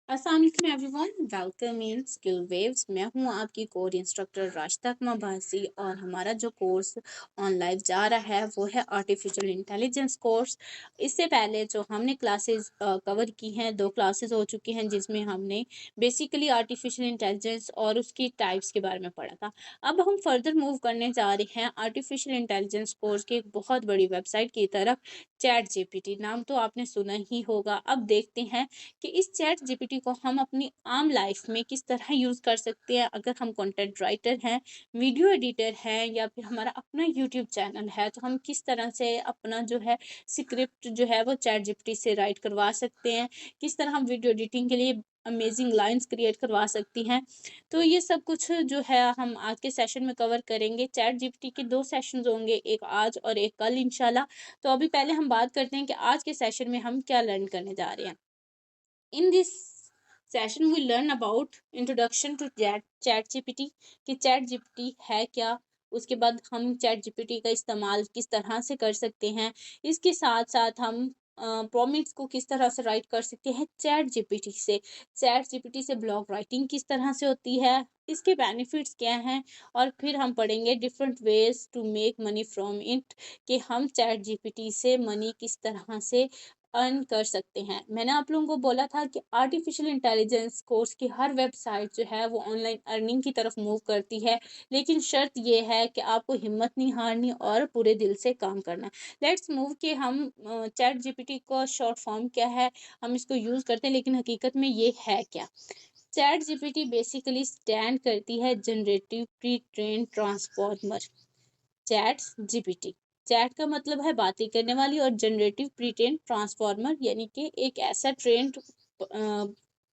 अस्सलाम वालेकुम everyone, welcome in skill waves. मैं हूं आपकी कोर इंस्ट्रक्टर राशिदा अकमा बासी और हमारा जो कोर्स ऑन लाइव जा रहा है वो है आर्टिफिशियल इंटेलिजेंस कोर्स। इससे पहले जो हमने क्लासेस कवर की हैं, 2 क्लासेस हो चुकी हैं जिसमें हमने बेसिकली आर्टिफिशियल इंटेलिजेंस और उसकी टाइप्स के बारे में पढ़ा था। अब हम फर्दर मूव करने जा रहे हैं आर्टिफिशियल इंटेलिजेंस कोर्स की एक बहुत बड़ी वेबसाइट की तरफ। चैट जीपीटी नाम तो आपने सुना ही होगा। अब देखते हैं कि इस चैट जीपीटी को हम अपनी आम लाइफ में किस तरह यूज़ कर सकते हैं। अगर हम कंटेंट राइटर हैं, वीडियो एडिटर हैं या फिर हमारा अपना यूट्यूब चैनल है, तो हम किस तरह से अपना जो है स्क्रिप्ट जो है वो चैट जीपीटी से राइट करवा सकते हैं। किस तरह हम वीडियो एडिटिंग के लिए अमेजिंग लाइंस क्रिएट करवा सकती हैं। तो ये सब कुछ जो है हम आज के सेशन में कवर करेंगे। चैट जीपीटी के 2 सेशंस होंगे, एक आज और एक कल इंशाल्लाह। तो अभी पहले हम बात करते हैं कि आज के सेशन में हम क्या लर्न करने जा रहे हैं। In this session, we learn about introduction to chat GPT कि चैट जीपीटी है क्या। उसके बाद हम चैट जीपीटी का इस्तेमाल किस तरह से कर सकते हैं। इसके साथ साथ हम प्रॉम्प्ट्स को किस तरह से राइट कर सकते हैं चैट जीपीटी से ब्लॉग राइटिंग किस तरह से होती है, इसके बेनिफिट्स क्या हैं। और फिर हम पढ़ेंगे different ways to make money from it कि हम चैट जीपीटी से मनी किस तरह से अर्न कर सकते हैं। मैंने आप लोगों को बोला था कि आर्टिफिशियल इंटेलिजेंस कोर्स की हर वेबसाइट जो है वो ऑनलाइन अर्निंग की तरफ मूव करती है, लेकिन शर्त ये है कि आपको हिम्मत नहीं हारनी और पूरे दिल से काम करना है। लेट्स मूव कि हम चैट जीपीटी का शॉर्ट फॉर्म क्या है, हम इसको यूज़ करते हैं लेकिन हकीकत में ये है क्या। चैट जीपीटी बेसिकली स्टैंड करती है generative pre train transformer. Chat GPT, chat का मतलब है बातें करने वाली और जनरेटिव प्री ट्रेन ट्रांसफॉर्मर यानी कि एक ऐसा ट्रेन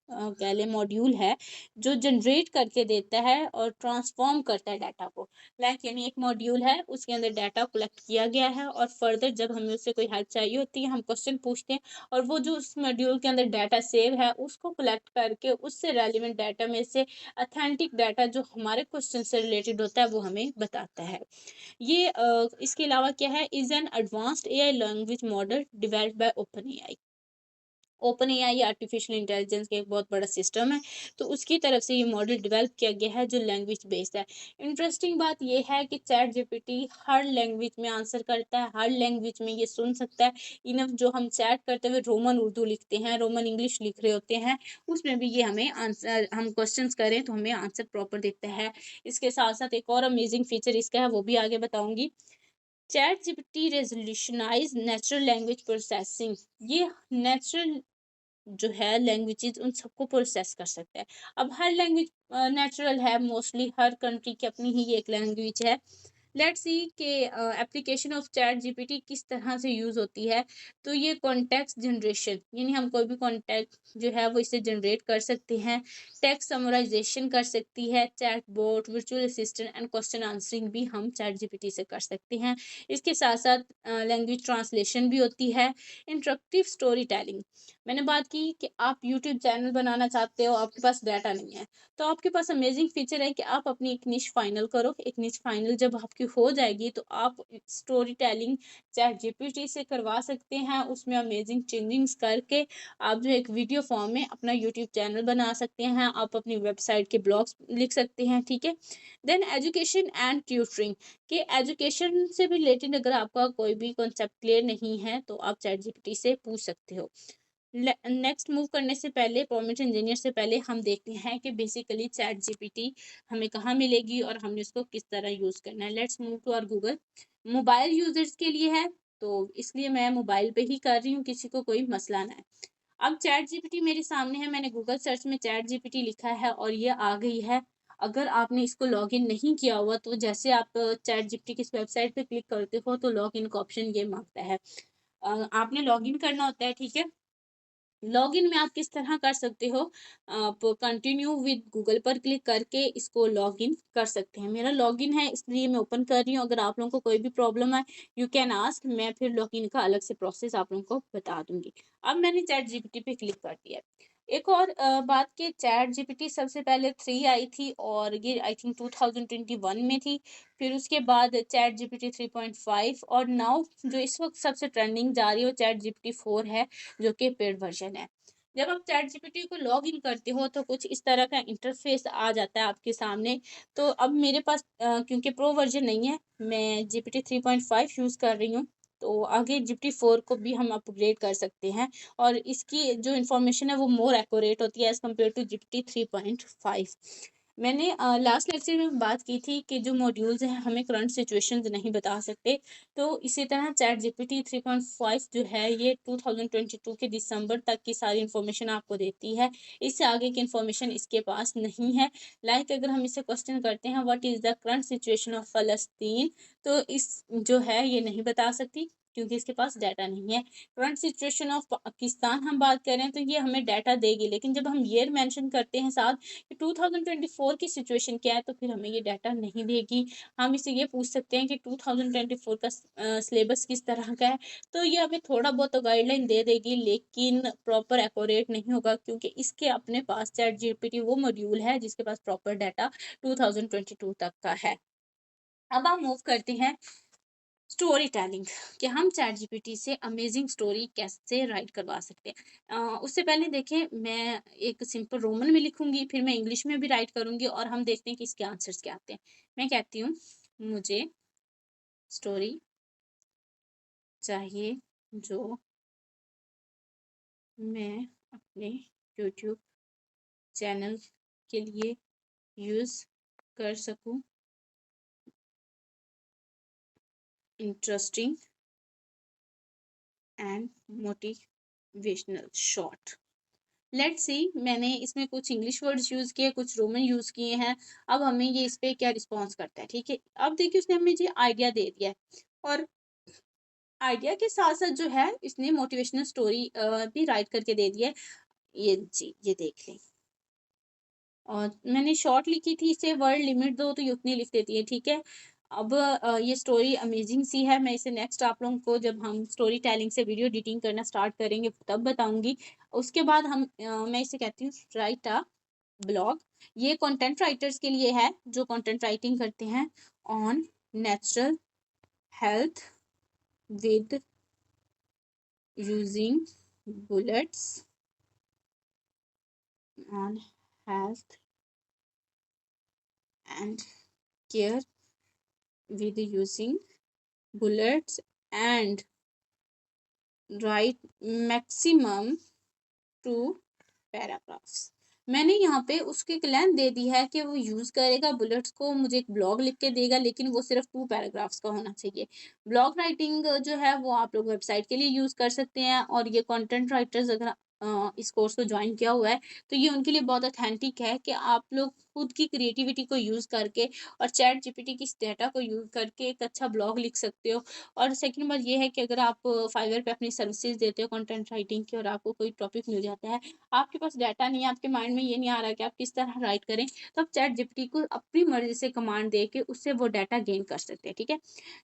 कह लें मॉड्यूल है जो जनरेट करके देता है और ट्रांसफॉर्म करता है डाटा को। यानी एक मॉड्यूल है, उसके अंदर डाटा कलेक्ट किया गया है और फर्दर जब हमें उससे कोई हेल्प चाहिए होती है हम क्वेश्चन पूछते हैं और वो जो उस मॉड्यूल के अंदर डाटा सेव है उसको कलेक्ट करके उससे रेलिवेंट डाटा में से अथेंटिक डाटा जो हमारे क्वेश्चन से रिलेटेड होता है वो हमें बताता है। ये इसके अलावा क्या है, is an advanced AI language model developed by open AI. Open AI artificial intelligence का एक बहुत बड़ा सिस्टम है, तो उसकी तरफ से ये मॉडल डेवलप किया गया है जो लैंग्वेज बेस्ड है। इंटरेस्टिंग बात ये है कि चैट जीपीटी हर लैंग्वेज में आंसर करता है, हर लैंग्वेज में ये सुन सकता है। इनफ जो हम चैट करते हुए रोमन उर्दू लिखते हैं, रोमन इंग्लिश लिख रहे होते हैं, उसमें भी ये हमें आंसर, हम क्वेश्चंस करें तो हमें आंसर प्रॉपर देता है। इसके साथ साथ एक और अमेजिंग फीचर इसका है, वो भी आगे बताऊंगी। Chat GPT revolutionise natural language processing. ये नेचुरल जो है लैंग्वेजेस उन सबको प्रोसेस कर सकता है। अब हर लैंग्वेज नेचुरल है, मोस्टली हर कंट्री की अपनी ही एक लैंग्वेज है। लेट्स सी के एप्लीकेशन ऑफ चैट जीपीटी किस तरह से यूज़ होती है। तो ये कॉन्टेक्स्ट जनरेशन, यानी हम कोई भी कॉन्टेक्ट जो है वो इसे जनरेट कर सकते हैं। टेक्स्ट समराइजेशन कर सकती है chat bot, virtual assistant and question answering भी हम चैट जीपीटी से कर सकते हैं। इसके साथ साथ लैंग्वेज ट्रांसलेशन भी होती है। इंटरेक्टिव स्टोरी टेलिंग, मैंने बात की कि आप यूट्यूब चैनल बनाना चाहते हो, आपके पास डाटा नहीं है, तो आपके पास अमेजिंग फीचर है कि आप अपनी एक निश फाइनल करो। एक निश फाइनल जब आपकी हो जाएगी तो आप स्टोरी टेलिंग चैट जीपीटी से करवा सकते हैं। उसमें अमेजिंग चेंजिंग्स करके आप जो एक वीडियो फॉर्म में अपना यूट्यूब चैनल बना सकते हैं, आप अपनी वेबसाइट के ब्लॉग्स लिख सकते हैं। ठीक है। देन एजुकेशन एंड ट्यूटरिंग, कि एजुकेशन से भी रिलेटेड अगर आपका कोई भी कॉन्सेप्ट क्लियर नहीं है तो आप चैट जीपीटी से पूछ सकते हो। नेक्स्ट मूव करने से पहले, प्रॉम्प्ट इंजीनियर से पहले हम देखते हैं कि बेसिकली चैट जीपीटी हमें कहाँ मिलेगी और हमने उसको किस तरह यूज़ करना है। Let's move to our Google. Mobile users के लिए है तो इसलिए मैं मोबाइल पे ही कर रही हूँ, किसी को कोई मसला ना है। अब चैट जीपीटी मेरे सामने है, मैंने गूगल सर्च में चैट जीपीटी लिखा है और ये आ गई है। अगर आपने इसको लॉगिन नहीं किया हुआ तो जैसे आप चैट जीपीटी की इस वेबसाइट पे क्लिक करते हो तो लॉगिन का ऑप्शन ये मांगता है। आपने लॉगिन करना होता है। ठीक है। लॉगिन में आप किस तरह कर सकते हो, आप कंटिन्यू विद गूगल पर क्लिक करके इसको लॉगिन कर सकते हैं। मेरा लॉगिन है इसलिए मैं ओपन कर रही हूँ। अगर आप लोगों को कोई भी प्रॉब्लम है यू कैन आस्क, मैं फिर लॉगिन का अलग से प्रोसेस आप लोगों को बता दूंगी। अब मैंने चैट जीपीटी पे क्लिक कर दिया है। एक और बात कि चैट जीपीटी सबसे पहले 3 आई थी और ये आई थिंक 2021 में थी। फिर उसके बाद चैट जीपीटी 3.5 और नाउ जो इस वक्त सबसे ट्रेंडिंग जा रही है वो चैट जीपीटी 4 है जो कि पेड वर्जन है। जब आप चैट जीपीटी को लॉग इन करते हो तो कुछ इस तरह का इंटरफेस आ जाता है आपके सामने। तो अब मेरे पास क्योंकि प्रो वर्जन नहीं है, मैं जीपीटी 3.5 यूज़ कर रही हूँ, तो आगे जीपीटी 4 को भी हम अपग्रेड कर सकते हैं और इसकी जो इन्फॉर्मेशन है वो मोर एक्यूरेट होती है एज़ कम्पेयर टू जीपीटी 3.5। मैंने लास्ट लेक्चर में बात की थी कि जो मॉड्यूल्स हैं हमें करंट सिचुएशंस नहीं बता सकते, तो इसी तरह चैट जीपीटी 3.5 जो है ये 2022 के दिसंबर तक की सारी इन्फॉर्मेशन आपको देती है। इससे आगे की इन्फॉर्मेशन इसके पास नहीं है। लाइक अगर हम इससे क्वेश्चन करते हैं what is the current situation of फ़लस्तीन, तो इस जो है ये नहीं बता सकती क्योंकि इसके पास डाटा नहीं है। करंट सिचुएशन ऑफ पाकिस्तान हम बात करें तो ये हमें डाटा देगी, लेकिन जब हम ईयर मेंशन करते हैं साथ कि 2024 की सिचुएशन क्या है तो फिर हमें ये डाटा नहीं देगी। हम इससे ये पूछ सकते हैं कि 2024 का सिलेबस किस तरह का है, तो ये हमें थोड़ा बहुत तो गाइडलाइन दे देगी लेकिन प्रॉपर एक्यूरेट नहीं होगा क्योंकि इसके अपने पास चैट जीपीटी वो मॉड्यूल है जिसके पास प्रॉपर डाटा 2022 तक का है। अब हम मूव करते हैं स्टोरी टेलिंग, कि हम चैट जीपीटी से अमेजिंग स्टोरी कैसे राइट करवा सकते हैं। उससे पहले देखें, मैं एक सिंपल रोमन में लिखूंगी, फिर मैं इंग्लिश में भी राइट करूंगी और हम देखते हैं कि इसके आंसर्स क्या आते हैं। मैं कहती हूँ मुझे स्टोरी चाहिए जो मैं अपने यूट्यूब चैनल के लिए यूज़ कर सकूं, interesting and motivational short. Let's see, मैंने इसमें कुछ इंग्लिश वर्ड्स यूज़ किए, कुछ रोमन यूज़ किए हैं। अब हमें ये इस पे क्या रिस्पॉन्स करता है, ठीक है। अब देखिए उसने हमें ये आइडिया दे दिया है और आइडिया के साथ साथ जो है इसने मोटिवेशनल स्टोरी भी राइट करके दे दिया है। ये जी, ये देख लें। और मैंने शॉर्ट लिखी थी, इसे वर्ड लिमिट दो तो ये उतनी लिख देती है, ठीक है। अब ये स्टोरी अमेजिंग सी है, मैं इसे नेक्स्ट आप लोगों को जब हम स्टोरी टेलिंग से वीडियो एडिटिंग करना स्टार्ट करेंगे तब बताऊंगी। उसके बाद मैं इसे कहती हूँ राइट अ ब्लॉग। ये कंटेंट राइटर्स के लिए है जो कंटेंट राइटिंग करते हैं on natural health with using bullets, on health and care with using bullets and write maximum 2 paragraphs। मैंने यहाँ पे उसकी एक लेंथ दे दी है कि वो यूज़ करेगा बुलेट्स को, मुझे एक ब्लॉग लिख के देगा, लेकिन वो सिर्फ 2 पैराग्राफ्स का होना चाहिए। ब्लॉग राइटिंग जो है वो आप लोग वेबसाइट के लिए यूज़ कर सकते हैं और ये कंटेंट राइटर्स अगर इस कोर्स को ज्वाइन किया हुआ है तो ये उनके लिए बहुत ऑथेंटिक है कि आप लोग खुद की क्रिएटिविटी को यूज़ करके और चैट जीपीटी की डाटा को यूज़ करके एक अच्छा ब्लॉग लिख सकते हो। और सेकंड बात ये है कि अगर आप फाइवर पे अपनी सर्विसेज देते हो कंटेंट राइटिंग की और आपको कोई टॉपिक मिल जाता है, आपके पास डाटा नहीं है, आपके माइंड में ये नहीं आ रहा कि आप किस तरह राइट करें, तो आप चैट जीपीटी को अपनी मर्जी से कमांड दे के उससे वो डाटा गेन कर सकते हैं, ठीक है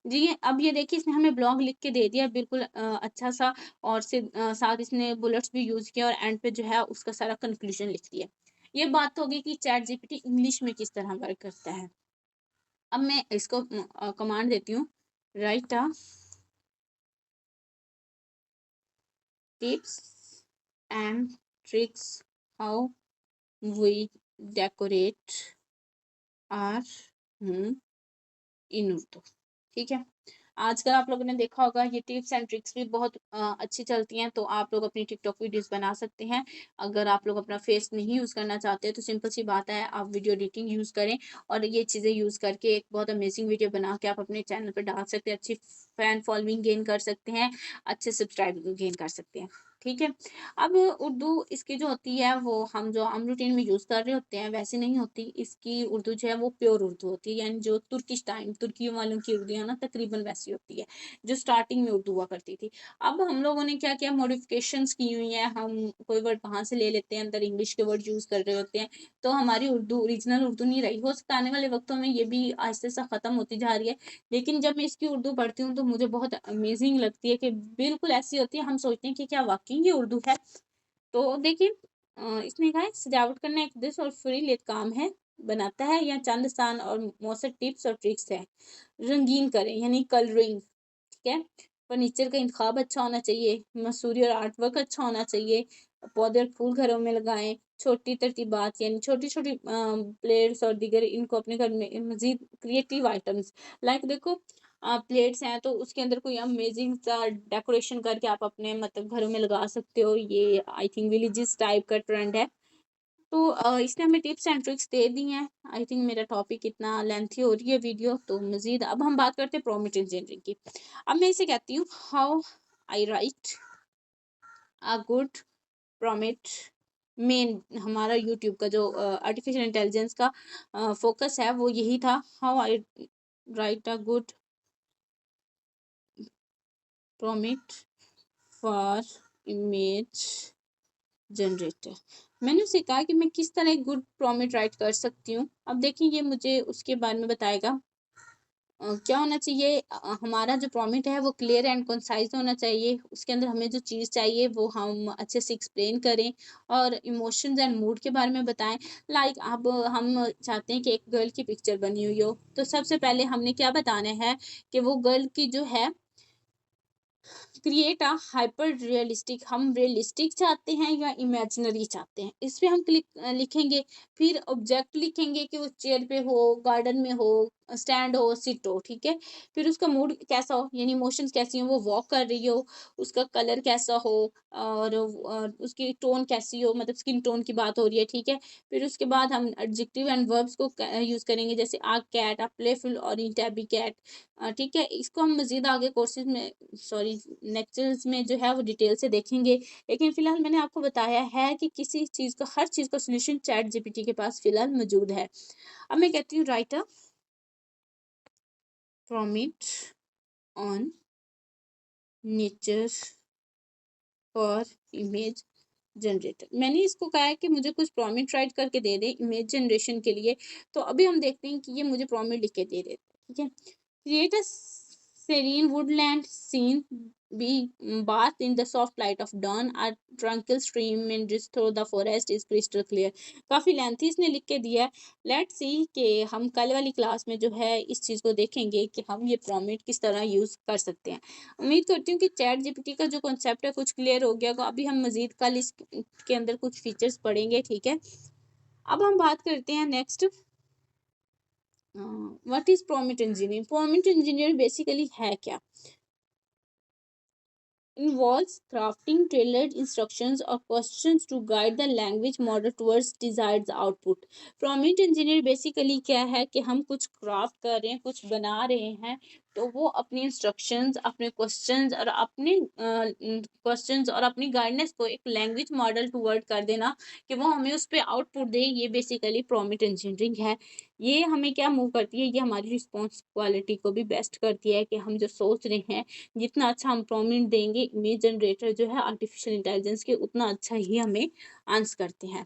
जी। अब ये देखिए इसने हमें ब्लॉग लिख के दे दिया बिल्कुल अच्छा सा, और साथ इसने बुलेट्स भी यूज किया और एंड पे जो है उसका सारा कंक्लूजन लिख दिया। ये बात तो होगी कि चैट जीपीटी इंग्लिश में किस तरह वर्क करता है। अब मैं इसको कमांड देती हूँ right a tips and tricks how we decorate our home in Urdu, ठीक है। आजकल आप लोगों ने देखा होगा ये टिप्स एंड ट्रिक्स भी बहुत अच्छी चलती हैं, तो आप लोग अपनी टिकटॉक वीडियोस बना सकते हैं। अगर आप लोग अपना फेस नहीं यूज़ करना चाहते तो सिंपल सी बात है, आप वीडियो एडिटिंग यूज़ करें और ये चीज़ें यूज़ करके एक बहुत अमेजिंग वीडियो बना के आप अपने चैनल पर डाल सकते हैं, अच्छी फैन फॉलोइंग गेन कर सकते हैं, अच्छे सब्सक्राइबर गेन कर सकते हैं, ठीक है। अब उर्दू इसकी जो होती है वो हम जो आम रूटीन में यूज़ कर रहे होते हैं वैसे नहीं होती, इसकी उर्दू जो है वो प्योर उर्दू होती है, यानी जो तुर्किश टाइम तुर्कियों वालों की उर्दू है ना तकरीबन वैसी होती है जो स्टार्टिंग में उर्दू हुआ करती थी। अब हम लोगों ने क्या किया, मॉडिफिकेशंस की हुई है, हम कोई वर्ड वहाँ से ले लेते हैं, अंदर इंग्लिश के वर्ड यूज़ कर रहे होते हैं, तो हमारी उर्दू ओरिजिनल उर्दू नहीं रही। हो सकता है आने वाले वक्तों में ये भी आहिस्ते से ख़त्म होती जा रही है, लेकिन जब मैं इसकी उर्दू पढ़ती हूँ तो मुझे बहुत अमेजिंग लगती है कि बिल्कुल ऐसी होती है, हम सोचते हैं कि क्या वाकई ये उर्दू है। तो देखिए इसने कहा है सजावट करना एक दिस और फ्री लेत काम है, बनाता है या चंद स्थान और मौसर टिप्स और ट्रिक्स है। रंगीन करें यानी कलरिंग, ठीक है। फर्नीचर का इंतखाब अच्छा होना चाहिए, मसूरी और आर्ट वर्क अच्छा होना चाहिए, पौधे और फूल घरों में लगाएं, छोटी तरतीबात यानी छोटी छोटी प्लेट्स और दीगर इनको अपने घर में मजीद क्रिएटिव आइटम्स लाइक देखो प्लेट्स हैं तो उसके अंदर कोई अमेजिंग सा डेकोरेशन करके आप अपने मतलब घरों में लगा सकते हो। ये आई थिंक विलेजेस टाइप का ट्रेंड है। तो इसने हमें टिप्स एंड ट्रिक्स दे दी हैं। आई थिंक मेरा टॉपिक इतना लेंथी हो रही है वीडियो, तो मजीद अब हम बात करते हैं प्रॉम्प्ट इंजीनियरिंग की। अब मैं इसे कहती हूँ how I right a good prompt. Main हमारा यूट्यूब का जो आर्टिफिशियल इंटेलिजेंस का फोकस है वो यही था, how I right a good prompt for image generator. मैंने उसे कहा कि मैं किस तरह एक गुड प्रॉम्प्ट राइट कर सकती हूँ। अब देखिए ये मुझे उसके बारे में बताएगा। क्या होना चाहिए, हमारा जो प्रॉम्प्ट है वो क्लियर एंड कंसाइज होना चाहिए। उसके अंदर हमें जो चीज़ चाहिए वो हम अच्छे से एक्सप्लेन करें और इमोशंस एंड मूड के बारे में बताएं। लाइक अब हम चाहते हैं कि एक गर्ल की पिक्चर बनी हुई हो, तो सबसे पहले हमने क्या बताना है कि वो गर्ल की जो है क्रिएट अ हाइपर रियलिस्टिक, हम रियलिस्टिक चाहते हैं या इमेजिनरी चाहते हैं, इस पे हम लिखेंगे। फिर ऑब्जेक्ट लिखेंगे कि वो चेयर पे हो, गार्डन में हो, स्टैंड हो, सिट हो, ठीक है। फिर उसका मूड कैसा हो यानी इमोशंस कैसी हो, वो वॉक कर रही हो, उसका कलर कैसा हो और उसकी टोन कैसी हो, मतलब स्किन टोन की बात हो रही है, ठीक है। फिर उसके बाद हम एडजेक्टिव एंड वर्ब्स को यूज करेंगे, जैसे आ कैट, आ प्लेफुल और इन टैबी कैट, ठीक है। इसको हम मजीद आगे कोर्सेज में सॉरी लेक्चर्स में जो है वो डिटेल से देखेंगे। लेकिन फिलहाल मैंने आपको बताया है कि किसी चीज़ का हर चीज़ का सोल्यूशन चैट जीपीटी के पास फिलहाल मौजूद है। अब मैं कहती हूँ right a prompt on nature for image generator. मैंने इसको कहा है कि मुझे कुछ प्रॉम्प्ट राइट करके दे दे इमेज जनरेशन के लिए। तो अभी हम देखते हैं कि ये मुझे प्रॉम्प्ट लिख के दे देता है, ठीक है। Create a serene woodland scene, be bathed in the soft light of dawn, a tranquil stream meanders through the forest is crystal clear। काफी लेंथी इसने लिख के दिया है। लेट्स सी कि हम कल वाली क्लास में जो है इस चीज को देखेंगे कि हम ये प्रॉम्प्ट किस तरह यूज कर सकते हैं। उम्मीद करती हूँ कि चैट जीपीटी का जो कॉन्सेप्ट है कुछ क्लियर हो गया होगा। अभी हम मजीद कल इसके अंदर कुछ फीचर्स पढ़ेंगे, ठीक है। अब हम बात करते हैं next, what is prompt engineering. Prompt engineer basically है क्या, involves crafting tailored instructions or questions to guide the language model towards desired output। prompt engineer basically क्या है कि हम कुछ क्राफ्ट कर रहे हैं, कुछ बना रहे हैं, तो वो अपनी इंस्ट्रक्शंस, अपने क्वेश्चंस और अपनी गाइडेंस को एक लैंग्वेज मॉडल टुवर्ड कर देना कि वो हमें उस पर आउटपुट दे, ये बेसिकली प्रॉम्प्ट इंजीनियरिंग है। ये हमें क्या मूव करती है, ये हमारी रिस्पॉन्स क्वालिटी को भी बेस्ट करती है कि हम जो सोच रहे हैं जितना अच्छा हम प्रॉम्प्ट देंगे इमेज जनरेटर जो है आर्टिफिशियल इंटेलिजेंस के, उतना अच्छा ही हमें आंसर करते हैं।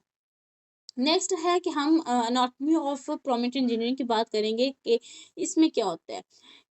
नेक्स्ट है कि हम अनाटॉमी ऑफ प्रॉम्प्ट इंजीनियरिंग की बात करेंगे कि इसमें क्या होता है।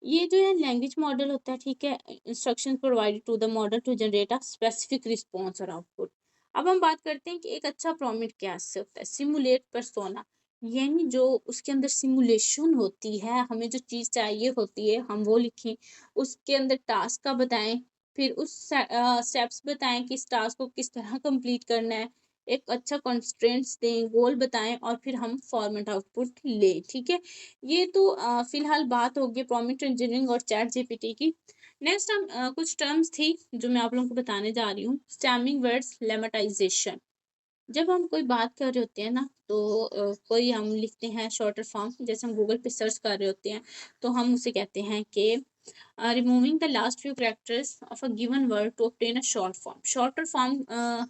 ये जो है लैंग्वेज मॉडल होता है, ठीक है। Instruction provided to the model to generate a specific response और आउटपुट। अब हम बात करते हैं कि एक अच्छा प्रॉम्प्ट क्या से होता है। सिमुलेट पर्सोना, यानी जो उसके अंदर सिमुलेशन होती है, हमें जो चीज़ चाहिए होती है हम वो लिखें, उसके अंदर टास्क का बताएं, फिर उस स्टेप्स बताएं कि इस टास्क को किस तरह कंप्लीट करना है, एक अच्छा कंस्ट्रेंट्स दें, गोल बताएं और फिर हम फॉर्मेट आउटपुट लें, ठीक है। ये तो फिलहाल बात होगी प्रॉम्प्ट इंजीनियरिंग और चैट जीपीटी की। नेक्स्ट हम कुछ टर्म्स थी जो मैं आप लोगों को बताने जा रही हूँ। स्टैमिंग वर्ड्स, लेमेटाइजेशन। जब हम कोई बात कर रहे होते हैं ना, तो कोई हम लिखते हैं शॉर्टर फॉर्म, जैसे हम गूगल पे सर्च कर रहे होते हैं, तो हम उसे कहते हैं कि removing the last few characters of a given word to obtain a short form. Shorter form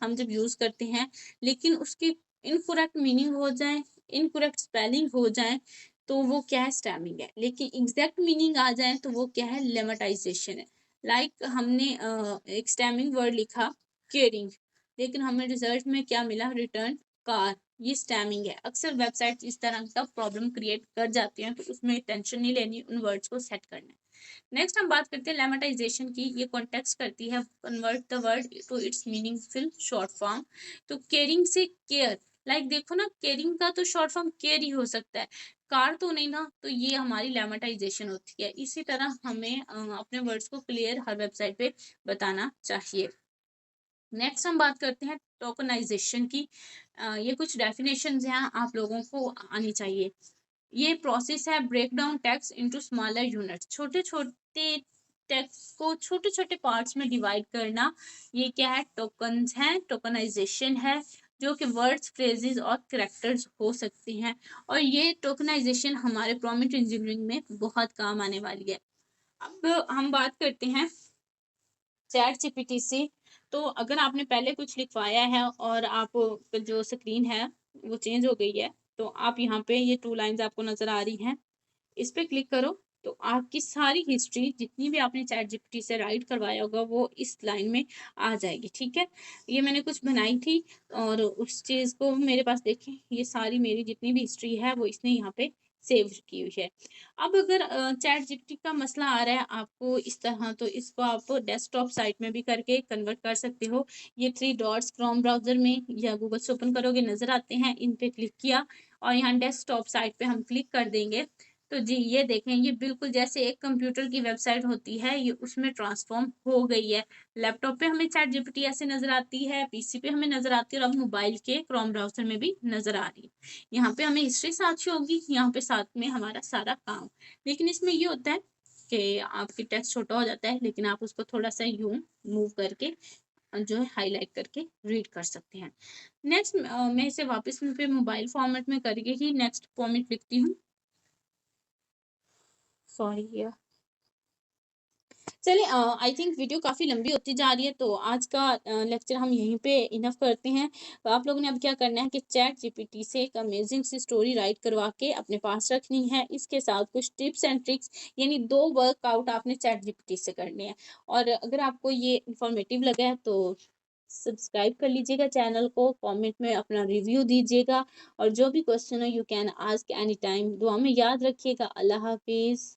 हम जब यूज करते हैं लेकिन उसकी इनकरेक्ट मीनिंग हो जाए, इनकरेक्ट स्पेलिंग हो जाए, तो वो क्या है, स्टैमिंग है। लेकिन एग्जैक्ट मीनिंग आ जाए तो वो क्या है, लेमेटाइजेशन है। लाइक हमने एक स्टैमिंग वर्ड लिखा केयरिंग, लेकिन हमें रिजल्ट में क्या मिला, रिटर्न कार, ये स्टैमिंग है। अक्सर वेबसाइट इस तरह का प्रॉब्लम क्रिएट कर जाती हैं, तो उसमें टेंशन नहीं लेनी, उन वर्ड्स को सेट करना है। नेक्स्ट हम बात करते हैं लेमेटाइजेशन की। ये कॉन्टेक्स्ट करती है convert the word to its meaningful short form. तो केयरिंग से केयर, लाइक देखो ना, केयरिंग का तो शॉर्ट फॉर्म केयर ही हो सकता है, कार तो नहीं ना, तो ये हमारी लेमेटाइजेशन होती है। इसी तरह हमें अपने वर्ड्स को क्लियर हर वेबसाइट पे बताना चाहिए। नेक्स्ट हम बात करते हैं टोकनाइजेशन की। ये कुछ डेफिनेशंस हैं, आप लोगों को आनी चाहिए। ये प्रोसेस है break down text into smaller units, छोटे छोटे टेक्स्ट को छोटे छोटे पार्ट्स में डिवाइड करना। ये क्या है? टोकन्स हैं, टोकनाइजेशन है, जो कि वर्ड्स, फ्रेजेस और कैरेक्टर्स हो सकते हैं। और ये टोकनाइजेशन हमारे प्रॉम्प्ट इंजीनियरिंग में बहुत काम आने वाली है। अब हम बात करते हैं चैट जीपीटी से। तो अगर आपने पहले कुछ लिखवाया है और आप जो स्क्रीन है वो चेंज हो गई है, तो आप यहाँ पे ये 2 लाइन्स आपको नज़र आ रही हैं, इस पे क्लिक करो तो आपकी सारी हिस्ट्री जितनी भी आपने चैट जीपीटी से राइट करवाया होगा वो इस लाइन में आ जाएगी। ठीक है, ये मैंने कुछ बनाई थी और उस चीज़ को मेरे पास देखें, ये सारी मेरी जितनी भी हिस्ट्री है वो इसने यहाँ पे सेव की हुई है। अब अगर चैट जीपीटी का मसला आ रहा है आपको इस तरह, तो इसको आप डेस्कटॉप साइट में भी करके कन्वर्ट कर सकते हो। ये 3 डॉट्स क्रोम ब्राउज़र में या गूगल से ओपन करोगे नज़र आते हैं, इन पे क्लिक किया और यहाँ डेस्कटॉप साइट पे हम क्लिक कर देंगे। तो जी ये देखें, ये बिल्कुल जैसे एक कंप्यूटर की वेबसाइट होती है, ये उसमें ट्रांसफॉर्म हो गई है। लैपटॉप पे हमें चैट जीपीटी ऐसे नज़र आती है, पीसी पे हमें नज़र आती है और अब मोबाइल के क्रोम ब्राउज़र में भी नज़र आ रही है। यहाँ पे हमें हिस्ट्री साथ ही होगी, यहाँ पे साथ में हमारा सारा काम। लेकिन इसमें ये होता है कि आपकी टेक्स्ट छोटा हो जाता है, लेकिन आप उसको थोड़ा-सा यूँ मूव करके जो है हाइलाइट करके रीड कर सकते हैं। नेक्स्ट मैं इसे वापस फिर मोबाइल फॉर्मेट में करके ही नेक्स्ट फॉर्मेट लिखती हूँ। सॉरी चलिए, आई थिंक वीडियो काफ़ी लंबी होती जा रही है, तो आज का लेक्चर हम यहीं पे इनफ करते हैं। तो आप लोगों ने अब क्या करना है कि चैट जीपीटी से एक अमेजिंग सी स्टोरी राइट करवा के अपने पास रखनी है। इसके साथ कुछ टिप्स एंड ट्रिक्स, यानी 2 वर्कआउट आपने चैट जीपीटी से करने हैं। और अगर आपको ये इंफॉर्मेटिव लगा है तो सब्सक्राइब कर लीजिएगा चैनल को, कमेंट में अपना रिव्यू दीजिएगा और जो भी क्वेश्चन हो you can ask any time. दुआ में याद रखिएगा। अल्लाह हाफिज़।